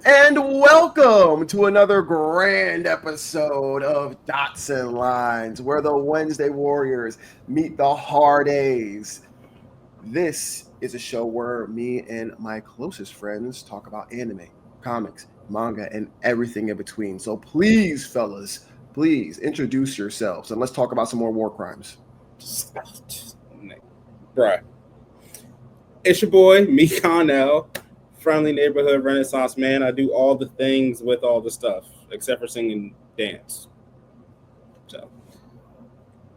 And welcome to another grand episode of Dots and Lines, where the Wednesday Warriors meet the hard A's. This is a show where me and my closest friends talk about anime, comics, manga, and everything in between. So please, fellas, please introduce yourselves and let's talk about some more war crimes. Bruh. It's your boy, me Connell, friendly neighborhood Renaissance man. I do all the things with all the stuff, except for singing dance. So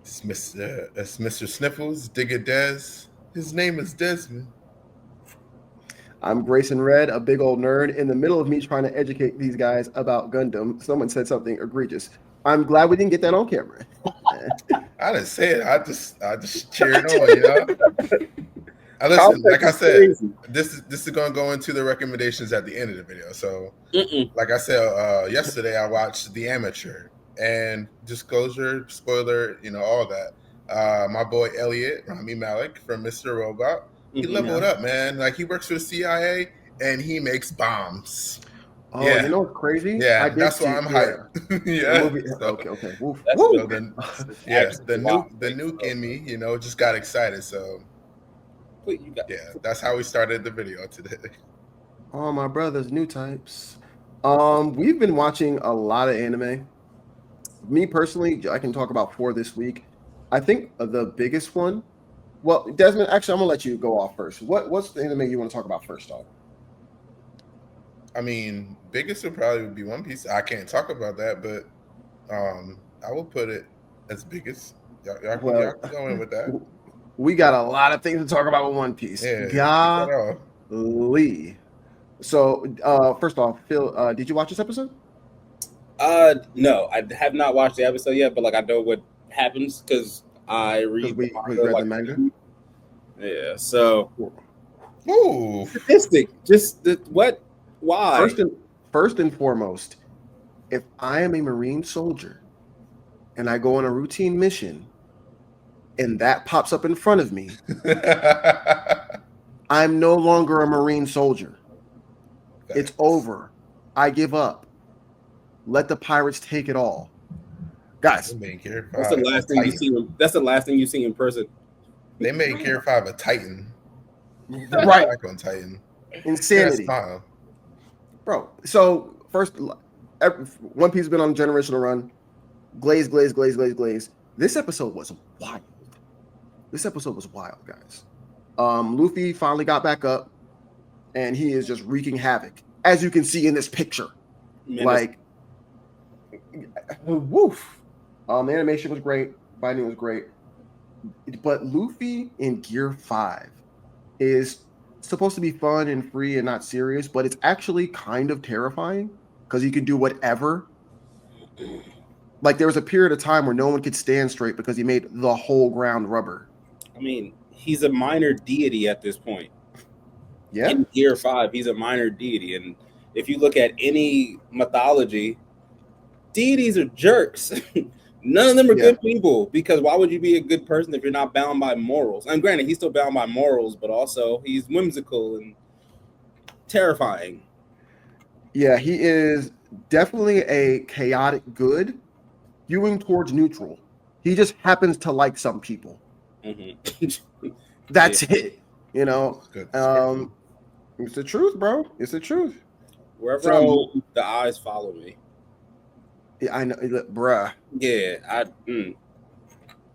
It's Mr. Sniffles, Digger Des. His name is Desmond. I'm Grayson Red, a big old nerd. In the middle of me trying to educate these guys about Gundam, someone said something egregious. I'm glad we didn't get that on camera. I didn't say it. I just cheered on, I listen, like I said, this is gonna go into the recommendations at the end of the video. So, like I said yesterday, I watched The Amateur, and disclosure, spoiler, all that. My boy Elliot, Rami Malek from Mr. Robot, he leveled up, man. Like he works for the CIA and he makes bombs. Oh, yeah. You know what's crazy? Yeah, that's why I'm hyped. Yeah. Okay. Woof. So the nuke in me, just got excited. So that's how we started the video today. Oh, my brothers, new types. We've been watching a lot of anime. Me personally, I can talk about 4 this week. I think the biggest one. Well, Desmond, actually, I'm gonna let you go off first. What's the anime you want to talk about first off? I mean, biggest would probably be One Piece. I can't talk about that, but I will put it as biggest. Y'all can go in with that. We got a lot of things to talk about with One Piece. Yeah, golly. So, first off, Phil, did you watch this episode? No, I have not watched the episode yet, but I know what happens because I read the manga. Yeah, so. Ooh. Statistic. Just what? Why? First and foremost, if I am a Marine soldier and I go on a routine mission and that pops up in front of me, I'm no longer a Marine soldier. It's over. I give up. Let the pirates take it all. Guys, that's the last thing you see. That's the last thing you see in person. They made Gear 5 a Titan. Right. On Titan. Insanity. Bro, so first, One Piece has been on a generational run. Glaze. This episode was wild. Guys. Luffy finally got back up, and he is just wreaking havoc, as you can see in this picture. Woof. The animation was great. Binding was great. But Luffy in Gear 5 is supposed to be fun and free and not serious, but it's actually kind of terrifying because he can do whatever. Like there was a period of time where no one could stand straight because he made the whole ground rubber. I mean, he's a minor deity at this point. Yeah. In Gear 5, he's a minor deity. And if you look at any mythology, deities are jerks. None of them are good people, because why would you be a good person if you're not bound by morals? And granted, he's still bound by morals, but also he's whimsical and terrifying. Yeah, he is definitely a chaotic good, hewing towards neutral. He just happens to like some people. Mm-hmm. That's it. It's the truth, bro. It's the truth. Wherever I move, the eyes follow me. Yeah, I know, bruh. Yeah,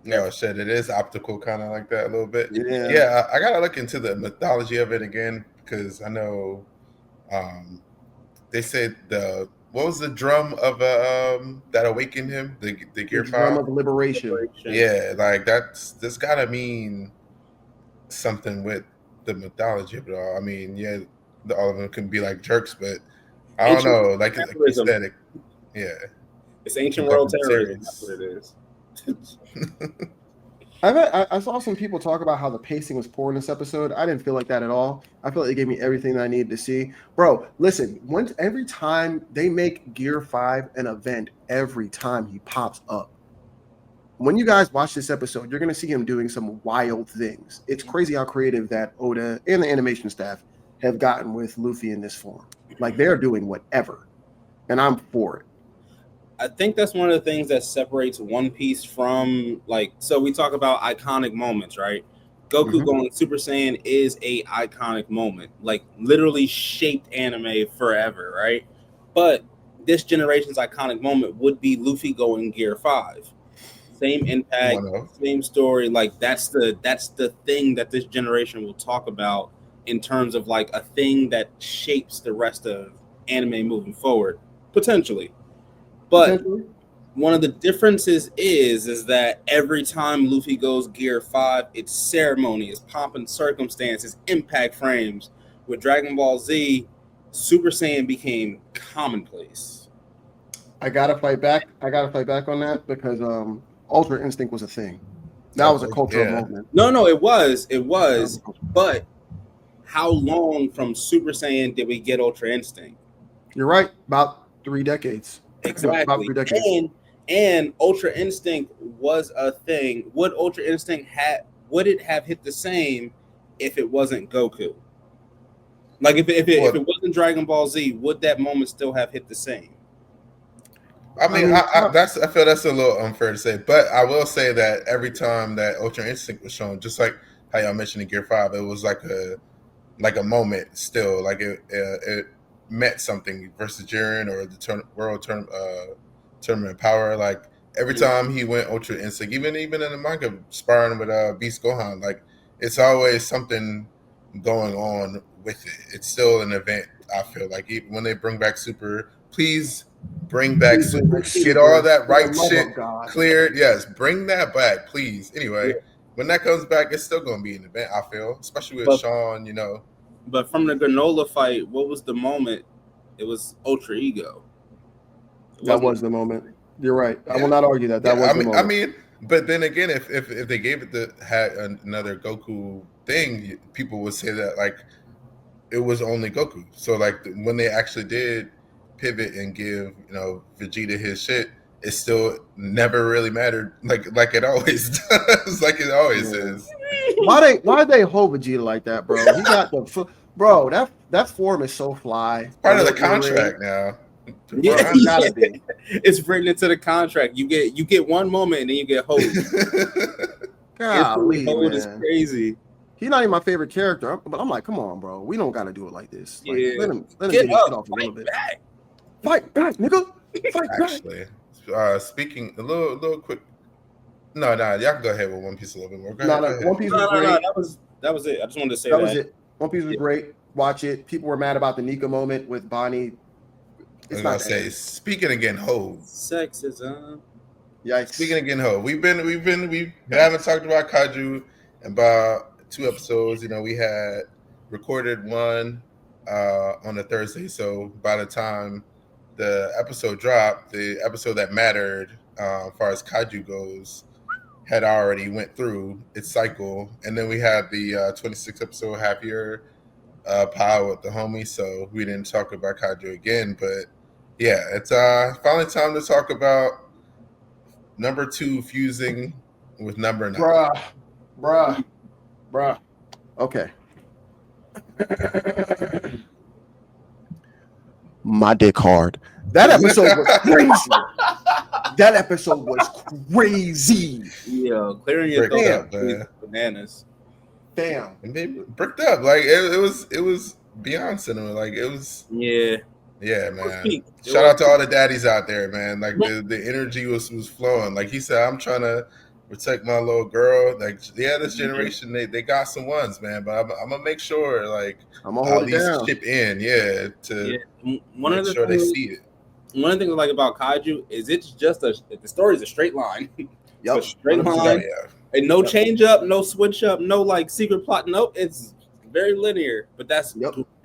it is optical, kind of like that a little bit. Yeah, I gotta look into the mythology of it again, because I know they said what was the drum of that awakened him, the Gear 5 drum of liberation. Yeah, like that's gotta mean something with the mythology of it all. I mean, all of them can be like jerks, but I don't know, like you said, it's ancient world terrorism. That's what it is. I saw some people talk about how the pacing was poor in this episode. I didn't feel like that at all. I felt like it gave me everything that I needed to see. Bro, listen, every time they make Gear 5 an event, every time he pops up. When you guys watch this episode, you're going to see him doing some wild things. It's crazy how creative that Oda and the animation staff have gotten with Luffy in this form. Like they're doing whatever, and I'm for it. I think that's one of the things that separates One Piece from like. So we talk about iconic moments, right? Goku going Super Saiyan is a iconic moment, like literally shaped anime forever, right? But this generation's iconic moment would be Luffy going Gear 5. Same impact, same story. Like that's the thing that this generation will talk about in terms of like a thing that shapes the rest of anime moving forward, potentially. But one of the differences is that every time Luffy goes Gear 5, it's ceremony, it's pomp and circumstance, it's impact frames. With Dragon Ball Z, Super Saiyan became commonplace. I gotta fight back on that because Ultra Instinct was a thing. That was a cultural movement. No, it was. But how long from Super Saiyan did we get Ultra Instinct? You're right. About 3 decades. Exactly. About 3 decades. And Ultra Instinct was a thing. Would Ultra Instinct would it have hit the same if it wasn't Goku? Like if it wasn't Dragon Ball Z, would that moment still have hit the same? I mean, I feel that's a little unfair to say, but I will say that every time that Ultra Instinct was shown, just like how y'all mentioned in Gear 5, it was like a moment still, like it meant something versus Jiren or the World Tournament Power. Like every time he went Ultra Instinct, even in the manga sparring with Beast Gohan, like it's always something going on with it. It's still an event. I feel like even when they bring back Super, please bring back Super. Get all that right shit cleared. Yes, bring that back, please. Anyway, when that comes back, it's still going to be an event, I feel, especially with Sean, you know. But from the Granola fight, what was the moment? It was Ultra Ego. That was the moment. You're right. I will not argue that. That was the moment. I mean, but then again, if they gave it had another Goku thing, people would say that like it was only Goku. So like when they actually did pivot and give Vegeta his shit, it still never really mattered like it always does, like it always is. Why they hold Vegeta like that, bro? He got the bro. That form is so fly. It's part of the contract now. Yeah, gotta be. It's written into the contract. You get one moment and then you get hold. Golly, hold is crazy. He's not even my favorite character, but I'm like, come on, bro. We don't got to do it like this. Like, let him get get up, off a little bit. Back. Fight back, nigga. Fight Actually, speaking a little quick. No, y'all can go ahead with One Piece a little bit more. Go ahead. One Piece was great. No, that was it. I just wanted to say that. Was it. One Piece was great. Watch it. People were mad about the Nika moment with Bonnie. It's not say. Speaking again, Ho. Sexism. Yikes. Speaking again, Ho. We haven't talked about Kaiju in about 2 episodes. You know, we had recorded one on a Thursday, so by the time the episode dropped, the episode that mattered as far as Kaiju goes had already went through its cycle, and then we had the 26th episode half year pile with the homie, so we didn't talk about Kaiju again. But yeah, it's finally time to talk about number 2 fusing with number 9. Bruh. Okay. My dick hard. That episode was crazy. That episode was crazy. Yeah, clearing your throat up, bananas. Damn. And they bricked up. Like it was beyond cinema. Like it was. Yeah, man. Shout out to all the daddies out there, man. Like the energy was flowing. Like he said, I'm trying to protect my little girl. Like, yeah, this generation they got some ones, man. But I'm gonna make sure like I'm gonna hold at least chip in, to make sure they see it. One of the things I like about Kaiju is it's just the story is a straight line. Yep. A straight line. And no change up, no switch up, no like secret plot. Nope, it's very linear. But that's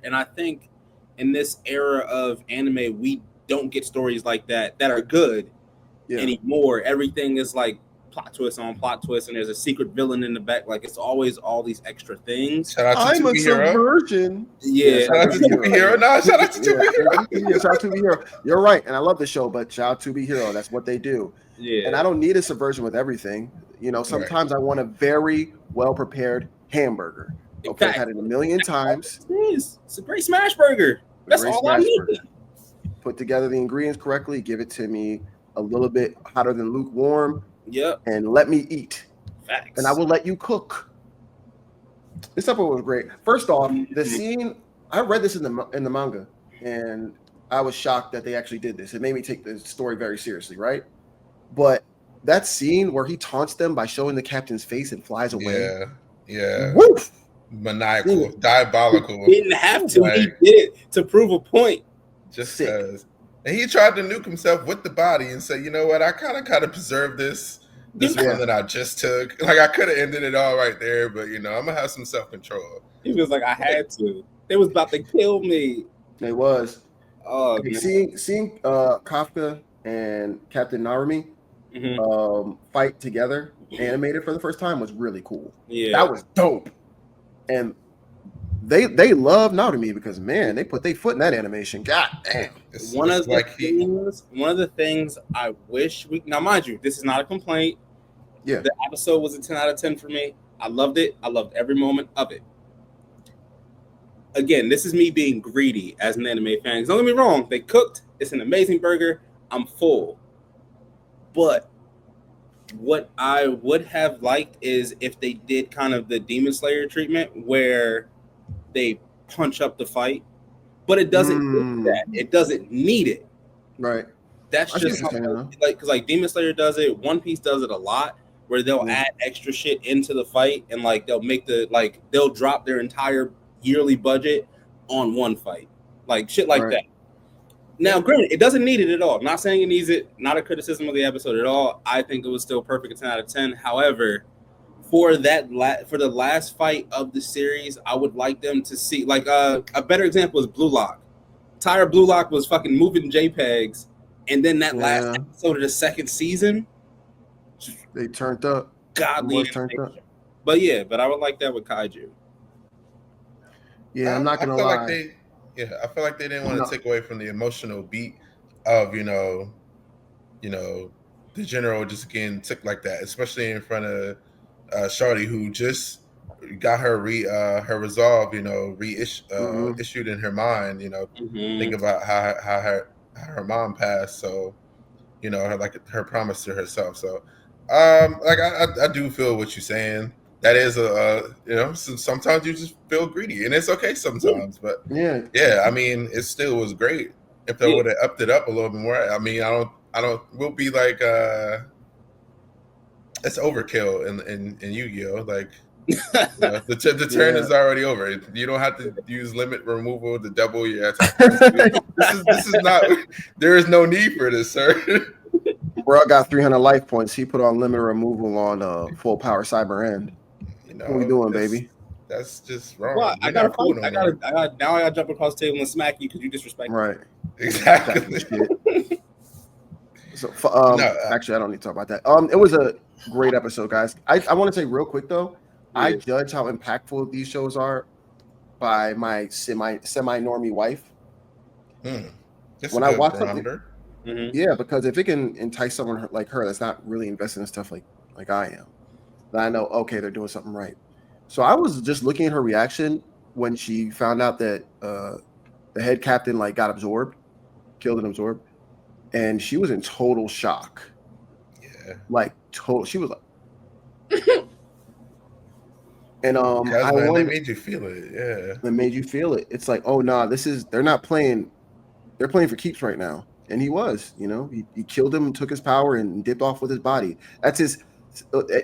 and I think in this era of anime, we don't get stories like that are good anymore. Everything is like plot twist on plot twist, and there's a secret villain in the back. Like it's always all these extra things. Shout out to I'm a subversion. Yeah, shout out to Tubi Hero. No, shout out to Tubi Hero. Shout out to Tubi Hero. You're right, and I love the show, but shout out to Tubi Hero. That's what they do. Yeah, and I don't need a subversion with everything. You know, sometimes I want a very well prepared hamburger. Okay, I've had it a million times. It's a great smash burger. That's all I need. Put together the ingredients correctly. Give it to me a little bit hotter than lukewarm. Yep. And let me eat. Facts. And I will let you cook. This episode was great. First off, the scene, I read this in the manga, and I was shocked that they actually did this. It made me take the story very seriously, right? But that scene where he taunts them by showing the captain's face and flies away. Yeah. Woof! Maniacal, diabolical. He didn't have to. He did it to prove a point. Just because. And he tried to nuke himself with the body and say, you know what, I kind of preserved this one that I just took. Like, I could have ended it all right there, but, I'm going to have some self-control. He was like, I had to. They was about to kill me. They was. Oh, seeing Kafka and Captain Narumi fight together, animated for the first time, was really cool. Yeah. That was dope. And they love Narumi because, man, they put their foot in that animation. God damn. One of the things I wish now, mind you, this is not a complaint. Yeah. The episode was a 10 out of 10 for me. I loved it. I loved every moment of it. Again, this is me being greedy as an anime fan. Don't get me wrong. They cooked. It's an amazing burger. I'm full. But what I would have liked is if they did kind of the Demon Slayer treatment where they punch up the fight, but it doesn't need that. It doesn't need it. Right. That's just like Demon Slayer does it. One Piece does it a lot, where they'll add extra shit into the fight and they'll make they'll drop their entire yearly budget on one fight, shit like that. Now, granted, it doesn't need it at all. I'm not saying it needs it. Not a criticism of the episode at all. I think it was still perfect at 10 out of 10. However, for the last fight of the series, I would like them to see a better example is Blue Lock. Tyra Blue Lock was fucking moving JPEGs, and then that last episode of the second season, they turned up. Godly turned up. But I would like that with Kaiju. Yeah, I'm not gonna lie. I feel like they didn't want to take away from the emotional beat of the general just getting ticked like that, especially in front of Shawty, who just got her her resolve, issued in her mind. Think about how her mom passed, so her promise to herself. So, I do feel what you're saying. That is sometimes you just feel greedy, and it's okay sometimes. But I mean, it still was great. If they would have upped it up a little bit more, I mean, I don't. We'll be like, it's overkill in Yu-Gi-Oh. The turn is already over. You don't have to use limit removal to double your attack. This is not. There is no need for this, sir. Bro, got 300 life points. He put on limit removal on full power cyber end. What are we doing, baby? That's just wrong. Well, I got to jump across the table and smack you because you disrespect me. Right. Exactly. So, actually, I don't need to talk about that. It was a great episode, guys. I want to say real quick though, I judge how impactful these shows are by my semi normie wife. When I watch something, because if it can entice someone like her that's not really invested in stuff like I am, then I know they're doing something right. So I was just looking at her reaction when she found out that the head captain got killed and absorbed, and she was in total shock. Yeah, she was like, and they made you feel it. Yeah, they made you feel it. It's like, oh nah, they're not playing. They're playing for keeps right now. And he was, he killed him, took his power, and dipped off with his body. That's his.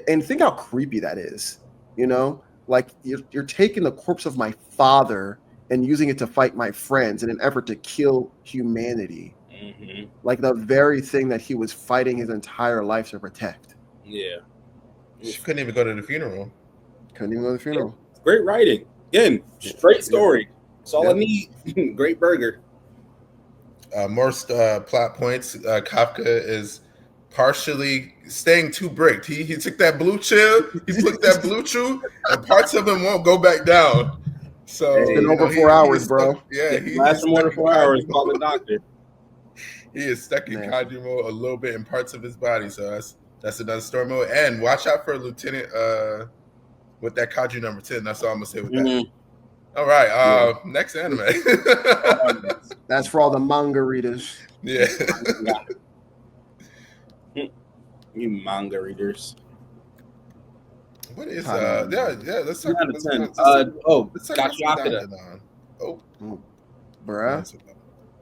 And think how creepy that is. You're taking the corpse of my father and using it to fight my friends in an effort to kill humanity. The very thing that he was fighting his entire life to protect. Yeah. She couldn't even go to the funeral. Great writing. Again, straight story. That's all I need. Great burger. More plot points. Kafka is partially staying too bricked. He took that blue chill, he took that blue chew, and parts of him won't go back down. So it's been over 4 hours, bro. He lasted more than 4 hours. Call the doctor. He is stuck in Kaiju mode a little bit in parts of his body, so that's another story mode. And watch out for Lieutenant with that Kaiju number 10. That's all I'm gonna say with that. All right. Next anime. That's for all the manga readers. Yeah. You manga readers. What is let's talk. Let's Gachiakuta. Oh, bruh.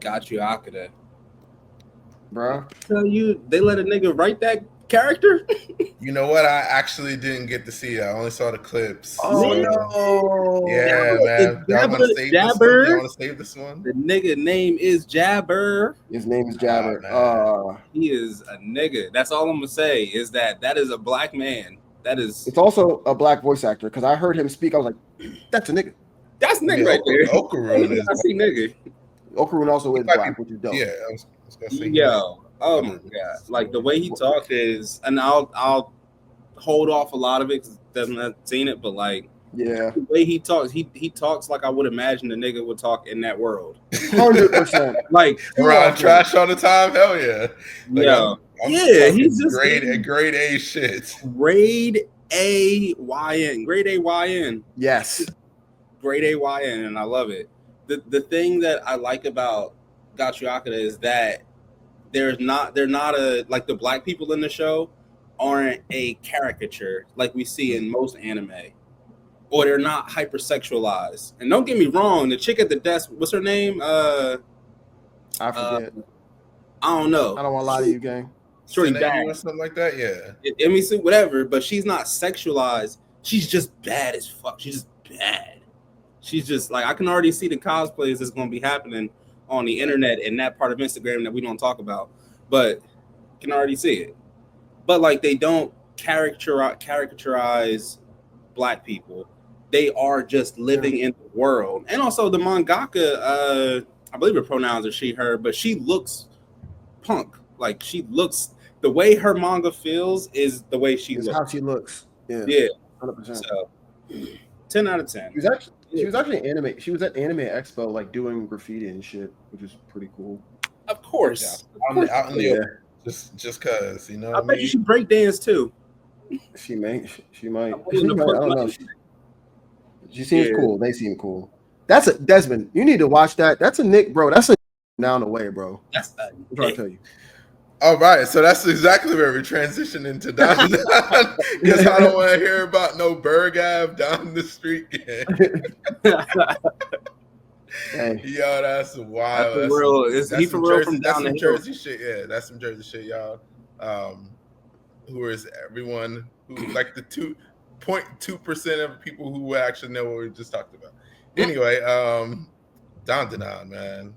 Gachiakuta. Bruh. Tell you they let a nigga write that character? You know what? I actually didn't get to see it. I only saw the clips. Oh no! Yeah, man. Y'all want to save this one? Y'all want to save this one? The nigga name is Jabber. His name is Jabber. He is a nigga. That's all I'm gonna say. Is that is a black man. That is. It's also a black voice actor because I heard him speak. I was like, "That's a nigga." That's nigga right there. Okarun is. I see nigga. Okarun also is black, which is dope. Yeah, I was gonna say. Yo, oh my god! Like the way he talked is, and I'll hold off a lot of it because doesn't have seen it, but like, yeah, the way he talks, he talks like I would imagine a nigga would talk in that world. 100%. Like around trash all the time. Hell yeah. Like, yeah. He's just grade A shit. Grade A-Y-N. Grade A-Y-N. Yes. Grade A-Y-N, and I love it. The thing that I like about Gachiakuta is that they're not like the black people in the show aren't a caricature like we see in most anime. Or they're not hypersexualized. And don't get me wrong, the chick at the desk, what's her name? I forget. I don't know. I don't want to lie to you, gang. Shorty or something like that, yeah. I mean, whatever, but she's not sexualized. She's just bad as fuck. She's just bad. She's just like, I can already see the cosplays that's going to be happening on the internet and that part of Instagram that we don't talk about, but can already see it. But like, they don't caricaturize black people. They are just living in the world. And also the mangaka, I believe her pronouns are she, her, but she looks punk. Like she looks, the way her manga feels is the way she looks. How she looks. Yeah. 100%. So 10 out of 10. She was actually anime. She was at Anime Expo, like doing graffiti and shit, which is pretty cool. Of course. Yeah. Out in the open, just cause, you know. I bet you should break dance too. She might. I don't know. She seems cool. They seem cool. That's a Desmond. You need to watch that. That's a Nick, bro. That's a down the way, bro. That's that. I'm trying to tell you. All right, so that's exactly where we transition into DandaDan, because I don't want to hear about no Bergav down the street gang. Hey. Yo, that's wild. That's real. Is he for real from down the hill? Jersey shit. Yeah, that's some Jersey shit, y'all. Who is everyone who like the 2.2% of people who actually know what we just talked about. Anyway, DandaDan, man.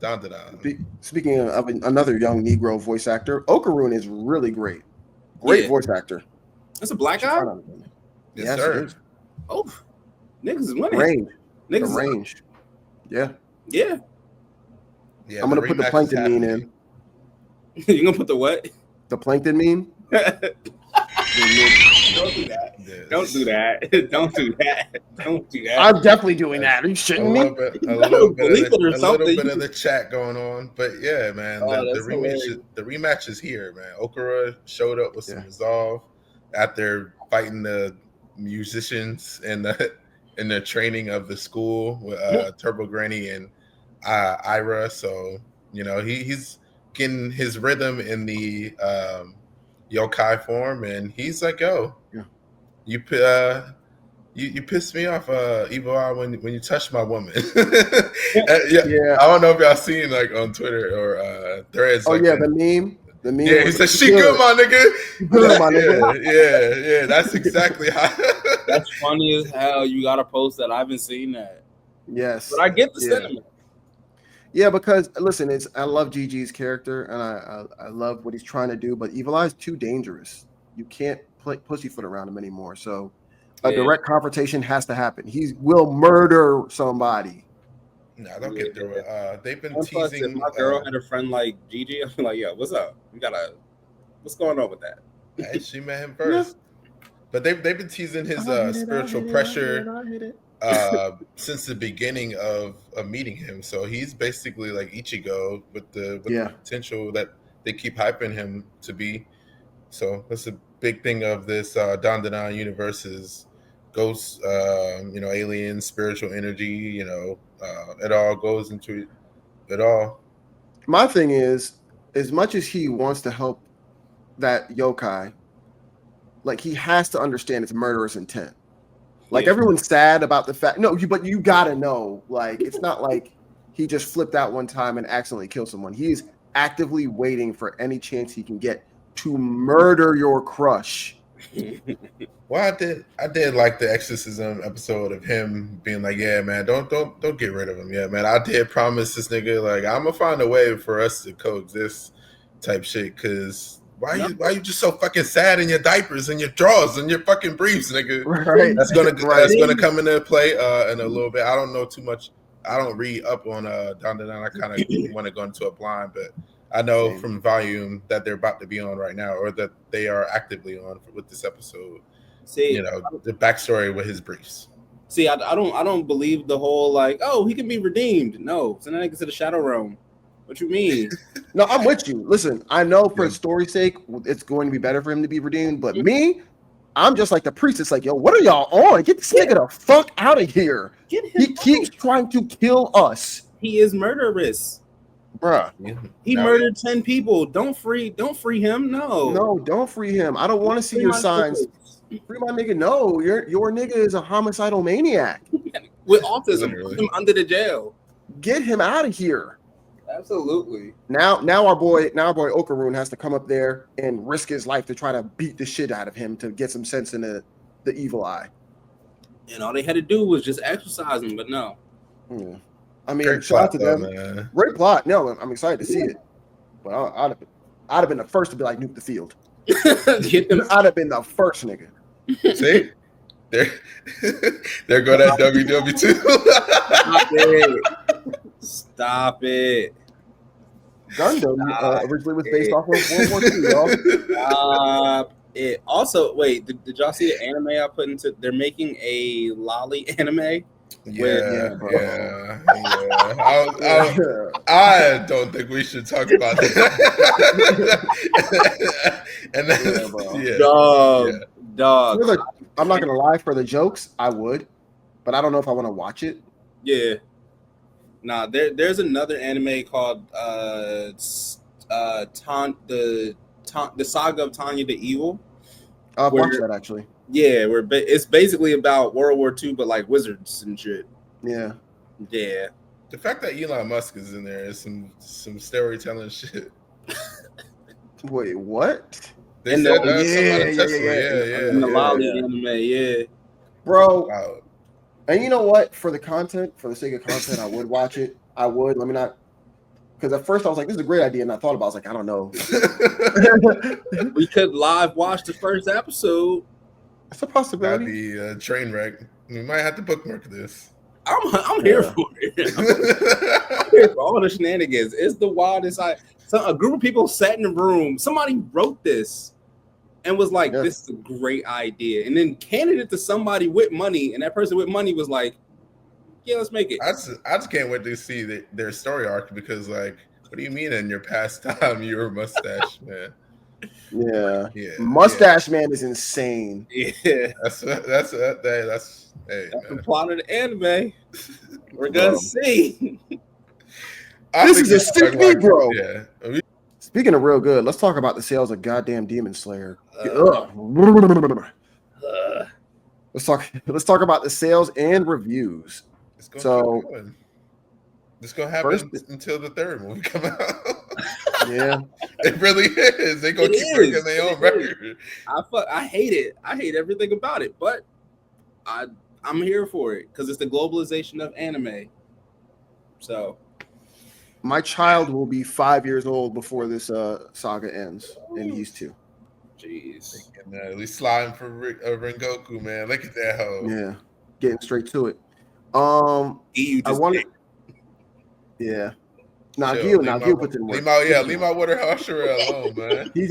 DandaDan. Speaking of another young Negro voice actor, Okarun is really great. Great voice actor. That's a black guy? Yes, sir. Oh, niggas is winning. Range. Yeah. Yeah. I'm going to put the Plankton meme in. You're going to put the what? The Plankton meme? Don't do that. Yes. Don't do that. Don't do that. Don't do that. I'm definitely doing that. Are you shitting me? A little bit of the chat going on. But yeah, man, the rematch is here, man. Okura showed up with some resolve after fighting the musicians and the training of the school with Turbo Granny and Ira. So, you know, he's getting his rhythm in the yokai form, and he's like, "Yo, you pissed me off, Evil Eye, when you touched my woman." I don't know if y'all seen like on Twitter or Threads. The meme. Yeah, he said, "She good, my nigga." Good, my nigga. Yeah. That's exactly how. That's funny as hell. You got to post that. I haven't seen that. Yes, but I get the sentiment. Yeah, because listen, I love GG's character and I love what he's trying to do, but Evil Eye's too dangerous. You can't pussyfoot around him anymore. So a direct confrontation has to happen. He will murder somebody. No, don't get through it. They've been teasing. If my girl had a friend like Gigi, I'm like, yo, what's up? What's going on with that? Hey, she met him first. But they've been teasing his spiritual pressure since the beginning of meeting him. So he's basically like Ichigo with the potential that they keep hyping him to be. So that's a big thing of this DandaDan universe is ghosts, aliens, spiritual energy. It all goes into it all. My thing is, as much as he wants to help that yokai, like he has to understand its murderous intent. Like everyone's sad about the fact. No, but you gotta know. Like it's not like he just flipped out one time and accidentally killed someone. He's actively waiting for any chance he can get to murder your crush. Well, I did like the exorcism episode of him being like, "Yeah, man, don't get rid of him. Yeah, man, I did promise this nigga like I'm gonna find a way for us to coexist," type shit. Because why you just so fucking sad in your diapers and your drawers and your fucking briefs, nigga? Right. That's gonna come into play in a little bit. I don't know too much. I don't read up on DandaDan. I kind of want to go into a blind, but I know from volume that they're about to be on right now, or that they are actively on with this episode. See, the backstory with his briefs. See, I don't believe the whole like, oh, he can be redeemed. No, send that nigga to the Shadow Realm. What you mean? No, I'm with you. Listen, I know for story's sake, it's going to be better for him to be redeemed. But me, I'm just like the priest. It's like, yo, what are y'all on? Get this nigga the fuck out of here. He keeps trying to kill us. He is murderous. Bruh. He murdered 10 people. Don't free him. No, don't free him. I don't want to see your signs. Free my nigga. No, your nigga is a homicidal maniac with autism. Put him under the jail. Get him out of here. Absolutely. Now our boy Okaroon has to come up there and risk his life to try to beat the shit out of him to get some sense in the evil eye. And all they had to do was just exercise him, but no. Yeah. I mean, shout out to them. Man. Great plot. No, I'm excited to see it. But I'd have been the first to be like, nuke the field. I'd have been the first nigga. See? There go that WW2. Stop it. Gundam originally was based off of World War II, y'all. Stop it. Also, wait, did y'all see the anime I put into? They're making a Loli anime. Yeah. I don't think we should talk about that. And then, dog. I'm not gonna lie. For the jokes, I would, but I don't know if I want to watch it. Yeah. Nah, there's another anime called the Saga of Tanya the Evil. I've watched that actually. Yeah, it's basically about World War II, but like wizards and shit. Yeah. The fact that Elon Musk is in there is some storytelling shit. Wait, what? They said yeah. In the Loli anime, yeah. Bro. Wow. And you know what? For the sake of content, I would watch it. I would. Let me not. Because at first I was like, this is a great idea. And I thought about it. I was like, I don't know. We could live watch the first episode. That's a possibility. That'd be a train wreck. We might have to bookmark this. I'm here for it. I'm here for all the shenanigans. It's the wildest. A group of people sat in a room. Somebody wrote this and was like, this is a great idea. And then handed it to somebody with money. And that person with money was like, yeah, let's make it. I just can't wait to see their story arc, because like, what do you mean in your past time you were a mustache man? Yeah. Mustache man is insane. Yeah. That's hey, the plot of the anime. We're gonna see. This is a sick negro. Yeah. Speaking of real good, let's talk about the sales of goddamn Demon Slayer. Let's talk about the sales and reviews. It's gonna happen until the third movie come out. Yeah, it really is. They gonna keep breaking their own record. I hate it. I hate everything about it, but I'm here for it because it's the globalization of anime. So, my child will be 5 years old before this saga ends, and he's 2. Jeez, at least sliding for Rengoku, man. Look at that hoe. Yeah, getting straight to it. Yeah. Gil puts in work. Leave my water Hashira alone, man. He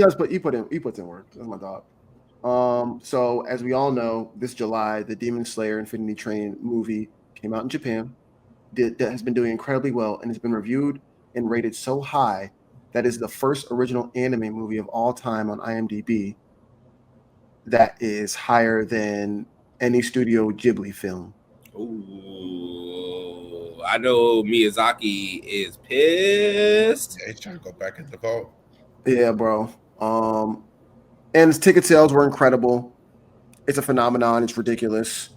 puts in work. That's my dog. So as we all know, this July, the Demon Slayer Infinity Train movie came out in Japan. That has been doing incredibly well and has been reviewed and rated so high that is the first original anime movie of all time on IMDb that is higher than any Studio Ghibli film. Ooh, I know Miyazaki is pissed. Yeah, he's trying to go back in the vault. Yeah, bro. And his ticket sales were incredible. It's a phenomenon. It's ridiculous.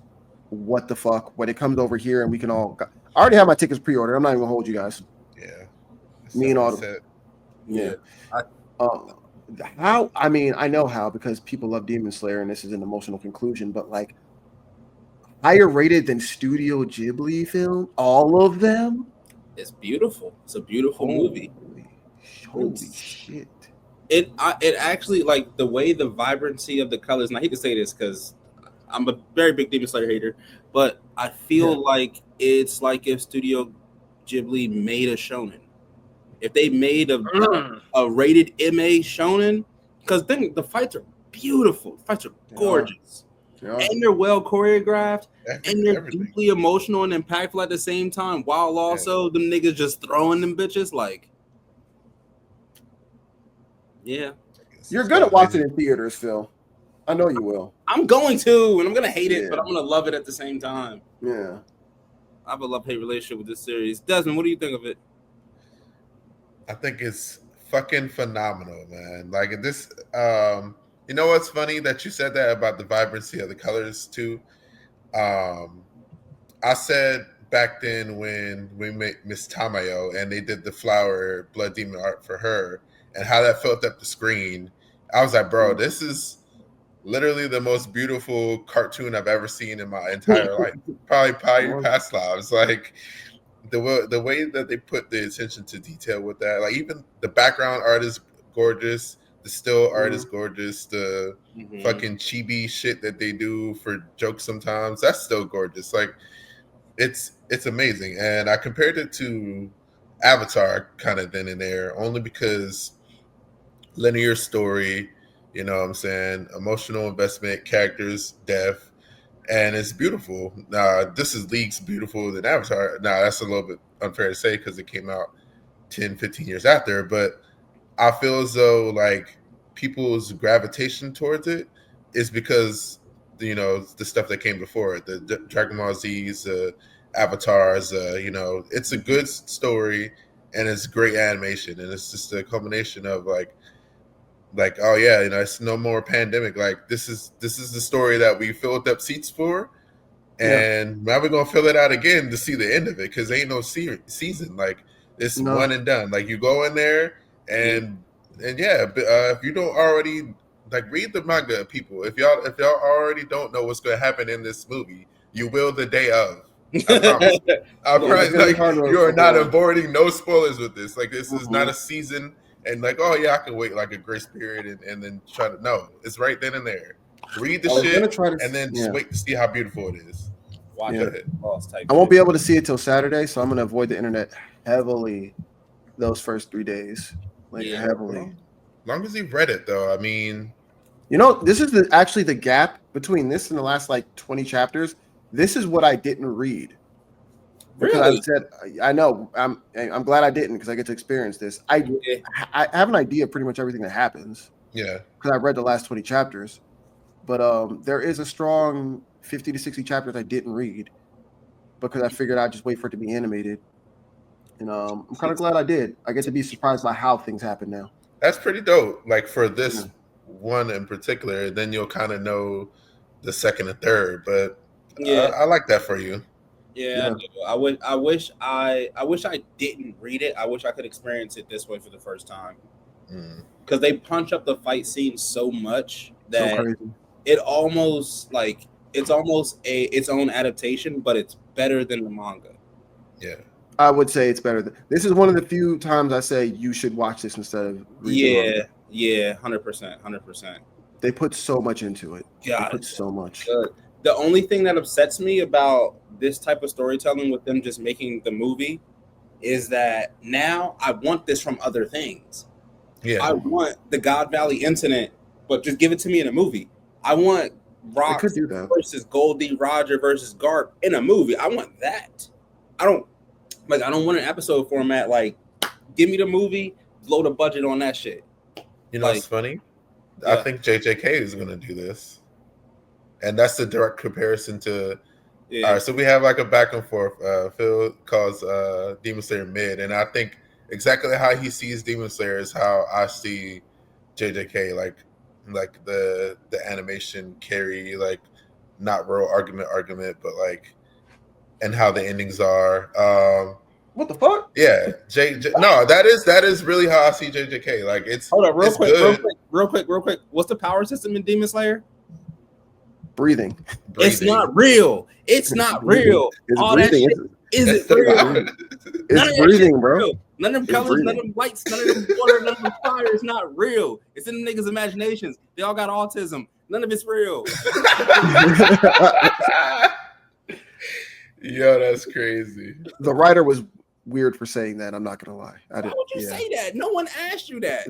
What the fuck? When it comes over here and we can all... I already have my tickets pre-ordered. I'm not even gonna hold you guys. Yeah. Me and all the... Said. Yeah. How? I mean, I know how because people love Demon Slayer and this is an emotional conclusion, but like higher rated than Studio Ghibli film, all of them. It's beautiful. It's a beautiful movie. Holy shit! It actually, like, the way the vibrancy of the colors. And I hate to say this because I'm a very big Demon Slayer hater, but I feel like it's like if Studio Ghibli made a shonen. If they made a rated MA shonen, because then the fights are beautiful, the fights are gorgeous, and they're well choreographed, and they're deeply emotional and impactful at the same time, while also them niggas just throwing them bitches like, yeah. You're good at watching in theaters, Phil. I know you will. I'm going to, and I'm gonna hate it, but I'm gonna love it at the same time. Yeah, I have a love-hate relationship with this series. Desmond, what do you think of it? I think it's fucking phenomenal, man. Like this, you know what's funny that you said that about the vibrancy of the colors too. I said back then when we met Miss Tamayo and they did the flower blood demon art for her and how that filled up the screen, I was like, bro, this is literally the most beautiful cartoon I've ever seen in my entire life. Probably past lives. Like the way that they put the attention to detail with that, like even the background art is gorgeous, the still art is gorgeous, the fucking chibi shit that they do for jokes sometimes, that's still gorgeous. Like it's amazing. And I compared it to Avatar kind of then and there, only because linear story, you know what I'm saying, emotional investment, characters, depth, and it's beautiful. This is leagues beautiful than Avatar. Now, that's a little bit unfair to say because it came out 10, 15 years after, but I feel as though like people's gravitation towards it is because, you know, the stuff that came before it, the Dragon Ball Z's, Avatars, you know, it's a good story and it's great animation. And it's just a combination of like, oh yeah, you know, it's no more pandemic. Like this is the story that we filled up seats for, and now we're gonna fill it out again to see the end of it because ain't no season. Like it's one and done. Like you go in there and if you don't already like read the manga, people, if y'all already don't know what's gonna happen in this movie, you will the day of. I promise. I promise. Like you are not avoiding no spoilers with this. Like this is not a season. And like, oh yeah, I can wait like a grace period and then try to it's right then and there. Read the shit and then just wait to see how beautiful it is. Watch it. I won't be able to see it till Saturday, so I'm gonna avoid the internet heavily those first 3 days. Like heavily. As long as you've read it though, I mean, you know, this is actually the gap between this and the last like 20 chapters. This is what I didn't read. Because I said, I know, I'm glad I didn't because I get to experience this. I have an idea of pretty much everything that happens. Yeah. Because I've read the last 20 chapters. But there is a strong 50 to 60 chapters I didn't read because I figured I'd just wait for it to be animated. And I'm kind of glad I did. I get to be surprised by how things happen now. That's pretty dope. Like for this one in particular, then you'll kind of know the second and third. But I like that for you. Yeah, I wish I didn't read it. I wish I could experience it this way for the first time. Because they punch up the fight scenes so much that it almost like it's almost its own adaptation, but it's better than the manga. Yeah, I would say it's better. This is one of the few times I say you should watch this instead of reading. 100%. They put so much into it. They put so much. Good. The only thing that upsets me about this type of storytelling with them just making the movie is that now I want this from other things. Yeah, I want the God Valley incident, but just give it to me in a movie. I want Rock versus Goldie Roger versus Garp in a movie. I want that. I don't want an episode format. Like, give me the movie, blow the budget on that shit. You know, it's funny. I think JJK is going to do this. and that's the direct comparison to. Yeah. All right, so we have like a back and forth. Phil calls Demon Slayer mid, and I think exactly how he sees Demon Slayer is how I see JJK. Like the animation carry, like not real argument, but like, and how the endings are. What the fuck? Yeah, no, that is really how I see JJK. Like it's hold up, real quick. good. What's the power system in Demon Slayer? Breathing. It's not real. It's not real. It's all breathing. That shit, is it real? It's breathing, bro. Real. None of them colors, none of them lights, none of them water, none of them fire is not real. It's in the niggas' imaginations. They all got autism. None of it's real. Yo, that's crazy. The writer was weird for saying that. I'm not gonna lie. Why would you say that? No one asked you that.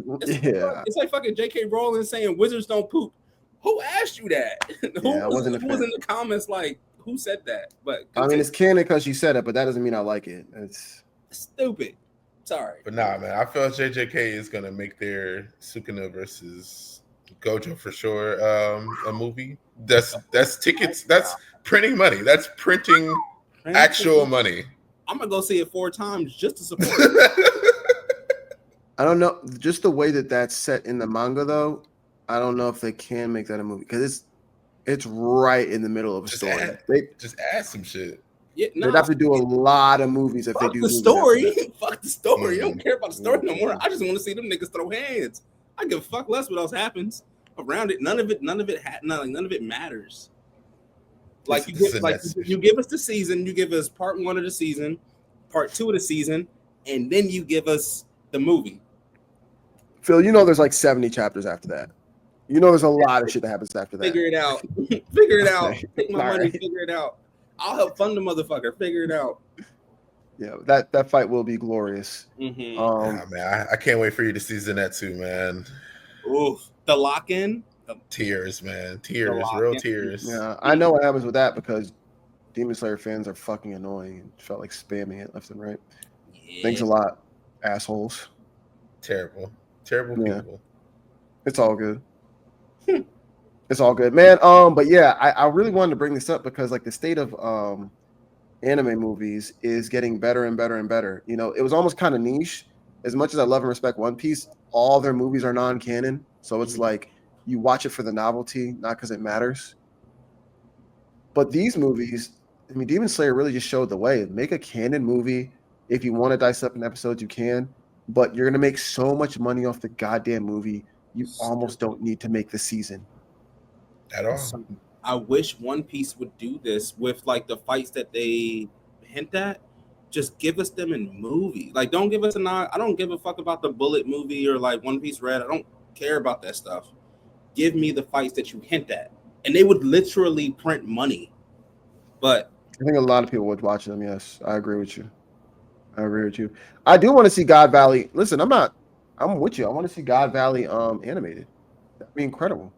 It's like fucking J.K. Rowling saying wizards don't poop. Who asked you that? Who was in the comments like, who said that? But I mean, it's canon because she said it, but that doesn't mean I like it. It's stupid. Sorry. But nah, man, I feel JJK is gonna make their Sukuna versus Gojo for sure. A movie. That's tickets. That's printing money. That's printing actual money. I'm gonna go see it 4 times just to support it. I don't know. Just the way that that's set in the manga, though, I don't know if they can make that a movie because it's right in the middle of a story. Just add some shit. Yeah, they'd have to do a lot of movies if they do the story. Fuck the story. You don't care about the story no more. I just want to see them niggas throw hands. I give a fuck less what else happens around it. None of it matters. Like you give us the season, you give us part 1 of the season, part 2 of the season, and then you give us the movie. Phil, you know there's like 70 chapters after that. You know there's a lot of shit that happens after that. Figure it out. Figure it out. Take my money, figure it out. I'll help fund the motherfucker. Figure it out. Yeah, that fight will be glorious. Mm-hmm. Man, I can't wait for you to season that too, man. Oof. The lock-in. Tears, man. Tears. Real tears. Yeah, I know what happens with that because Demon Slayer fans are fucking annoying and felt like spamming it left and right. Yeah. Thanks a lot, assholes. Terrible people. It's all good. It's all good, man. But yeah, I really wanted to bring this up because like the state of anime movies is getting better and better and better. You know, it was almost kind of niche. As much as I love and respect One Piece, all their movies are non-canon. So it's like you watch it for the novelty, not because it matters. But these movies, I mean, Demon Slayer really just showed the way. Make a canon movie. If you want to dissect an episode, you can. But you're going to make so much money off the goddamn movie, you almost don't need to make the season. At all. I wish One Piece would do this with like the fights that they hint at. Just give us them in movie. Like, don't give us I don't give a fuck about the Bullet movie or like One Piece Red. I don't care about that stuff. Give me the fights that you hint at. And they would literally print money. But I think a lot of people would watch them. Yes, I agree with you. I do want to see God Valley. Listen, I'm with you. I want to see God Valley animated. That'd be incredible.